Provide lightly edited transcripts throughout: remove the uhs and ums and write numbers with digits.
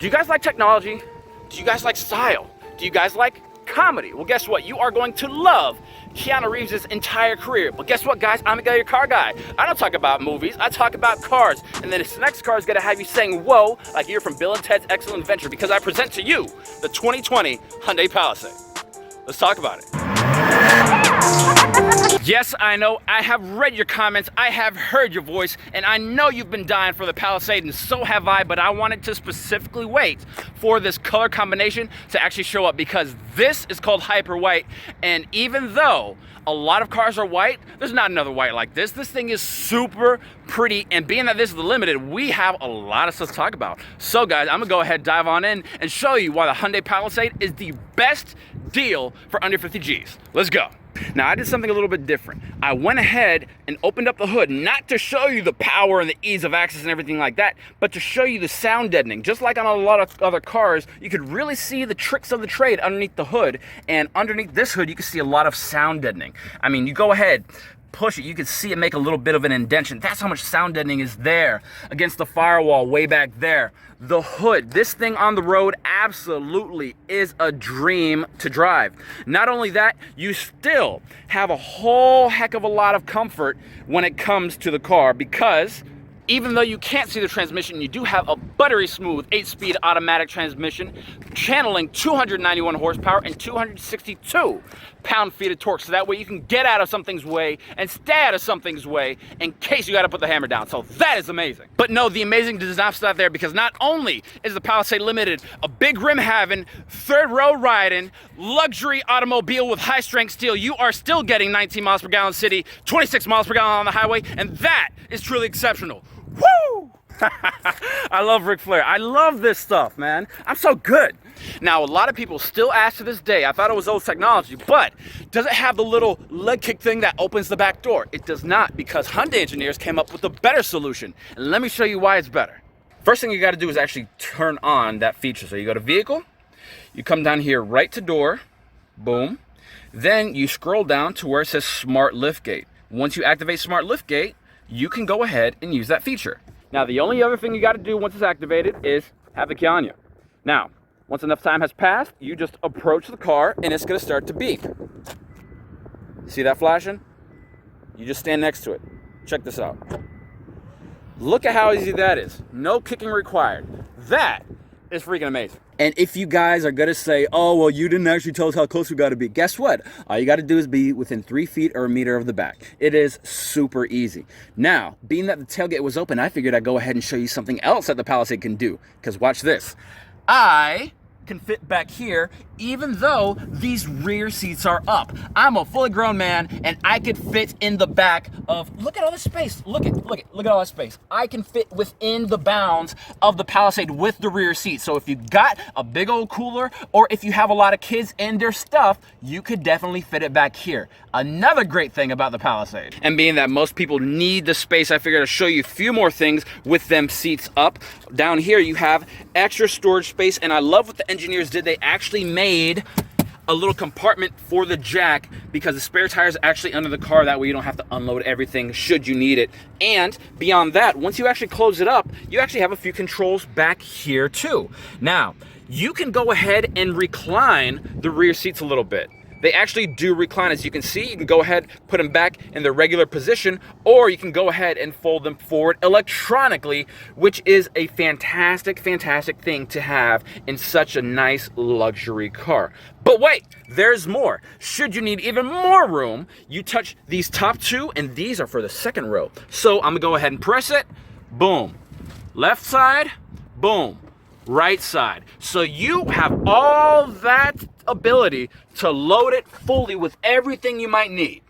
Do you guys like technology? Do you guys like style? Do you guys like comedy? Well, guess what? You are going to love Keanu Reeves' entire career. But guess what, guys? I'm Miguel, your car guy. I don't talk about movies, I talk about cars. And then this next car is gonna have you saying, whoa, like you're from Bill and Ted's Excellent Adventure, because I present to you the 2020 Hyundai Palisade. Let's talk about it. Yes, I know, I have read your comments, I have heard your voice, and I know you've been dying for the Palisade, and so have I, but I wanted to specifically wait for this color combination to actually show up, because this is called hyper white, and even though a lot of cars are white, there's not another white like this. This thing is super pretty, and being that this is the Limited, we have a lot of stuff to talk about. So guys, I'm gonna go ahead, dive on in, and show you why the Hyundai Palisade is the best deal for under 50 G's. Let's go. Now, I did something a little bit different. I went ahead and opened up the hood, not to show you the power and the ease of access and everything like that, but to show you the sound deadening. Just like on a lot of other cars, you could really see the tricks of the trade underneath the hood, and underneath this hood, you can see a lot of sound deadening. I mean, you go ahead, push it, you can see it make a little bit of an indentation. That's how much sound deadening is there against the firewall way back there. The hood, this thing on the road absolutely is a dream to drive. Not only that, you still have a whole heck of a lot of comfort when it comes to the car, because even though you can't see the transmission, you do have a buttery smooth 8-speed automatic transmission channeling 291 horsepower and 262 pound-feet of torque. So that way you can get out of something's way and stay out of something's way in case you got to put the hammer down. So that is amazing. But no, the amazing does not stop there, because not only is the Palisade Limited a big rim having, third row riding, luxury automobile with high strength steel, you are still getting 19 miles per gallon city, 26 miles per gallon on the highway, and that is truly exceptional. Woo! I love Ric Flair. I love this stuff, man. I'm so good. Now, a lot of people still ask to this day, I thought it was old technology, but does it have the little leg kick thing that opens the back door? It does not, because Hyundai engineers came up with a better solution. And let me show you why it's better. First thing you got to do is actually turn on that feature. So you go to vehicle, you come down here right to door, boom. Then you scroll down to where it says smart liftgate. Once you activate smart liftgate, you can go ahead and use that feature. Now, the only other thing you got to do once it's activated is have the key on you. Now, once enough time has passed, you just approach the car and it's going to start to beep. See that flashing? You just stand next to it. Check this out. Look at how easy that is. No kicking required. That is freaking amazing. And if you guys are gonna say, oh, well, you didn't actually tell us how close we gotta be, guess what? All you gotta do is be within 3 feet or a meter of the back. It is super easy. Now, being that the tailgate was open, I figured I'd go ahead and show you something else that the Palisade can do. Because watch this. I can fit back here, even though these rear seats are up. I'm a fully grown man, and I could fit in the back of, look at all this space. Look at all that space. I can fit within the bounds of the Palisade with the rear seat. So if you got a big old cooler, or if you have a lot of kids and their stuff, you could definitely fit it back here. Another great thing about the Palisade, and being that most people need the space, I figured I'd show you a few more things with them seats up. Down here you have extra storage space, and I love what the engineers did. They actually made a little compartment for the jack, because the spare tire is actually under the car. That way you don't have to unload everything should you need it. And beyond that, once you actually close it up, you actually have a few controls back here too. Now, you can go ahead and recline the rear seats a little bit. They actually do recline. As you can see, you can go ahead, put them back in their regular position, or you can go ahead and fold them forward electronically, which is a fantastic, fantastic thing to have in such a nice luxury car. But wait, there's more. Should you need even more room, you touch these top two, and these are for the second row. So I'm gonna go ahead and press it, boom. Left side, boom. Right side. So you have all that ability to load it fully with everything you might need.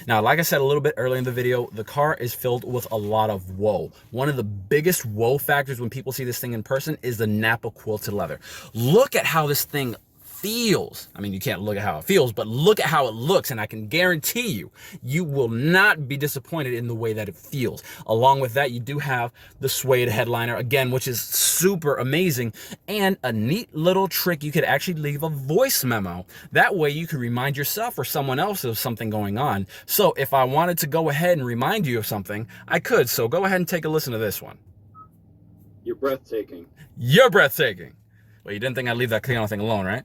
Now, like I said a little bit earlier in the video, the car is filled with a lot of whoa. One of the biggest whoa factors when people see this thing in person is the Nappa quilted leather. Look at how this thing feels. I mean, you can't look at how it feels, but look at how it looks, and I can guarantee you, you will not be disappointed in the way that it feels. Along with that, you do have the suede headliner, again, which is super amazing, and a neat little trick. You could actually leave a voice memo. That way you could remind yourself or someone else of something going on. So if I wanted to go ahead and remind you of something, I could. So go ahead and take a listen to this one. You're breathtaking. You're breathtaking. Well, you didn't think I'd leave that clean on thing alone, right?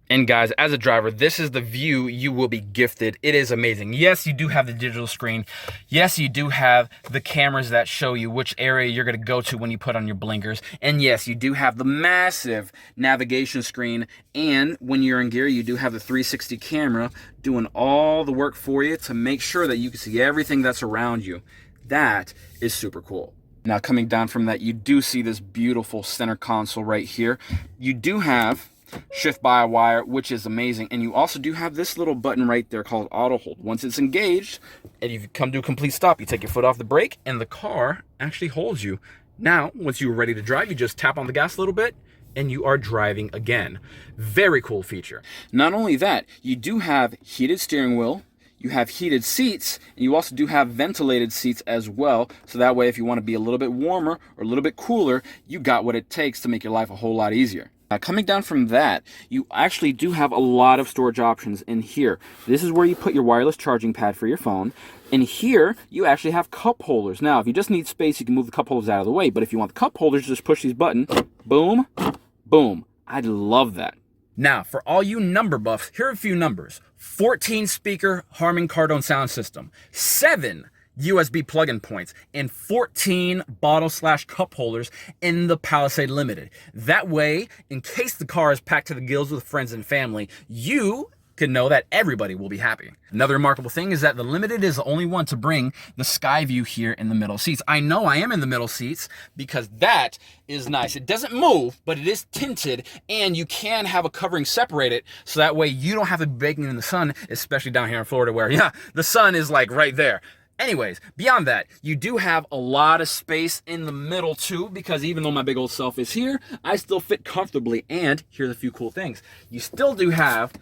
And guys, as a driver, this is the view you will be gifted. It is amazing. Yes, you do have the digital screen. Yes, you do have the cameras that show you which area you're going to go to when you put on your blinkers. And yes, you do have the massive navigation screen. And when you're in gear, you do have the 360 camera doing all the work for you to make sure that you can see everything that's around you. That is super cool. Now, coming down from that, you do see this beautiful center console right here. You do have shift by wire, which is amazing, and you also do have this little button right there called auto hold. Once it's engaged and you come to a complete stop, you take your foot off the brake and the car actually holds you. Now once you're ready to drive, you just tap on the gas a little bit and you are driving again. Very cool feature. Not only that, you do have heated steering wheel, you have heated seats, and you also do have ventilated seats as well, so that way if you want to be a little bit warmer or a little bit cooler, you got what it takes to make your life a whole lot easier. Now, coming down from that, you actually do have a lot of storage options in here. This is where you put your wireless charging pad for your phone. And here, you actually have cup holders. Now, if you just need space, you can move the cup holders out of the way. But if you want the cup holders, just push these buttons. Boom, boom. I love that. Now, for all you number buffs, here are a few numbers. 14 speaker Harman Kardon sound system. 7 USB plug-in points, and 14 bottle/cup holders in the Palisade Limited. That way, in case the car is packed to the gills with friends and family, you can know that everybody will be happy. Another remarkable thing is that the Limited is the only one to bring the sky view here in the middle seats. I know I am in the middle seats because that is nice. It doesn't move, but it is tinted, and you can have a covering separate it, so that way you don't have to be baking in the sun, especially down here in Florida where, yeah, the sun is like right there. Anyways, beyond that, you do have a lot of space in the middle too, because even though my big old self is here, I still fit comfortably. And here's a few cool things. You still do have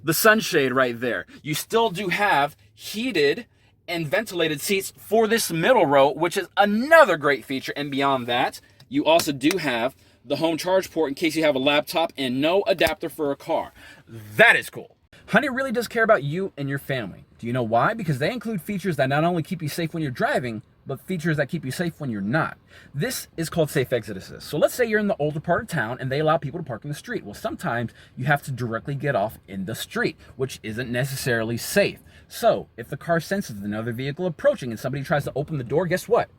the sunshade right there. You still do have heated and ventilated seats for this middle row, which is another great feature. And beyond that, you also do have the home charge port in case you have a laptop, and no adapter for a car. That is cool. Hyundai really does care about you and your family. Do you know why? Because they include features that not only keep you safe when you're driving, but features that keep you safe when you're not. This is called Safe Exit Assist. So let's say you're in the older part of town and they allow people to park in the street. Well, sometimes you have to directly get off in the street, which isn't necessarily safe. So if the car senses another vehicle approaching and somebody tries to open the door, guess what?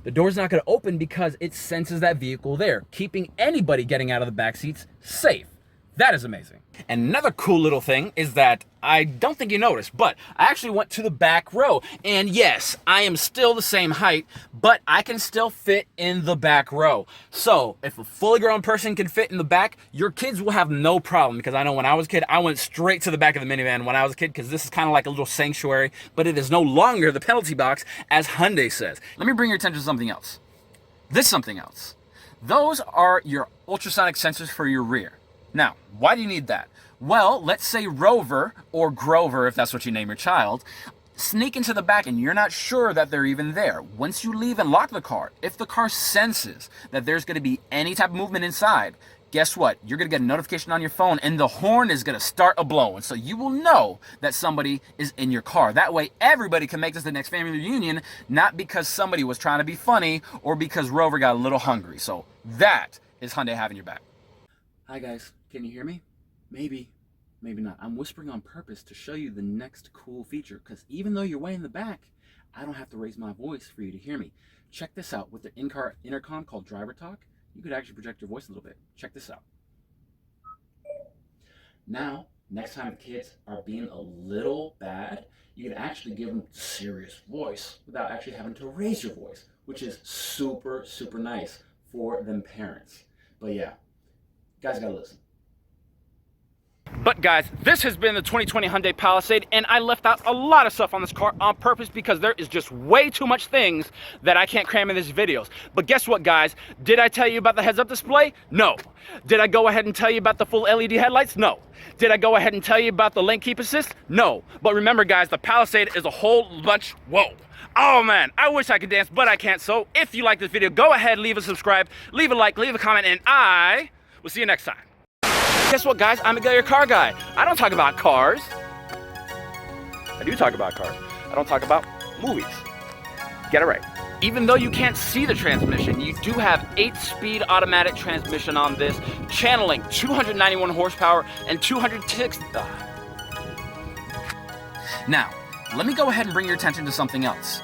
The door's not going to open because it senses that vehicle there, keeping anybody getting out of the back seats safe. That is amazing. And another cool little thing is that I don't think you noticed, but I actually went to the back row. And yes, I am still the same height, but I can still fit in the back row. So if a fully grown person can fit in the back, your kids will have no problem, because I know when I was a kid, I went straight to the back of the minivan when I was a kid, because this is kind of like a little sanctuary, but it is no longer the penalty box, as Hyundai says. Let me bring your attention to something else. This something else. Those are your ultrasonic sensors for your rear. Now, why do you need that? Well, let's say Rover or Grover, if that's what you name your child, sneak into the back and you're not sure that they're even there. Once you leave and lock the car, if the car senses that there's going to be any type of movement inside, guess what? You're going to get a notification on your phone and the horn is going to start a-blowing. So you will know that somebody is in your car. That way, everybody can make this the next family reunion, not because somebody was trying to be funny or because Rover got a little hungry. So that is Hyundai having your back. Hi guys, can you hear me? Maybe, maybe not. I'm whispering on purpose to show you the next cool feature, because even though you're way in the back, I don't have to raise my voice for you to hear me. Check this out. With the in-car intercom called Driver Talk, you could actually project your voice a little bit. Check this out. Now, next time the kids are being a little bad, you can actually give them serious voice without actually having to raise your voice, which is super, super nice for them parents. But yeah, you guys gotta listen. But guys, this has been the 2020 Hyundai Palisade, and I left out a lot of stuff on this car on purpose because there is just way too much things that I can't cram in these videos. But guess what, guys? Did I tell you about the heads-up display? No. Did I go ahead and tell you about the full LED headlights? No. Did I go ahead and tell you about the lane keep assist? No. But remember, guys, the Palisade is a whole bunch. Whoa. Oh man, I wish I could dance, but I can't. So if you like this video, go ahead, leave a subscribe, leave a like, leave a comment, and I will see you next time. Guess what, guys? I'm Miguel, your car guy. I don't talk about cars. I do talk about cars. I don't talk about movies. Get it right. Even though you can't see the transmission, you do have 8-speed automatic transmission on this, channeling 291 horsepower and 206. Now, let me go ahead and bring your attention to something else.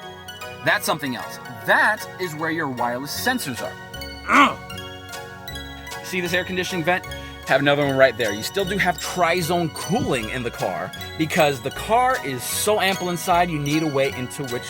That's something else. That is where your wireless sensors are. See this air conditioning vent? Have another one right there. You still do have tri-zone cooling in the car because the car is so ample inside, you need a way into which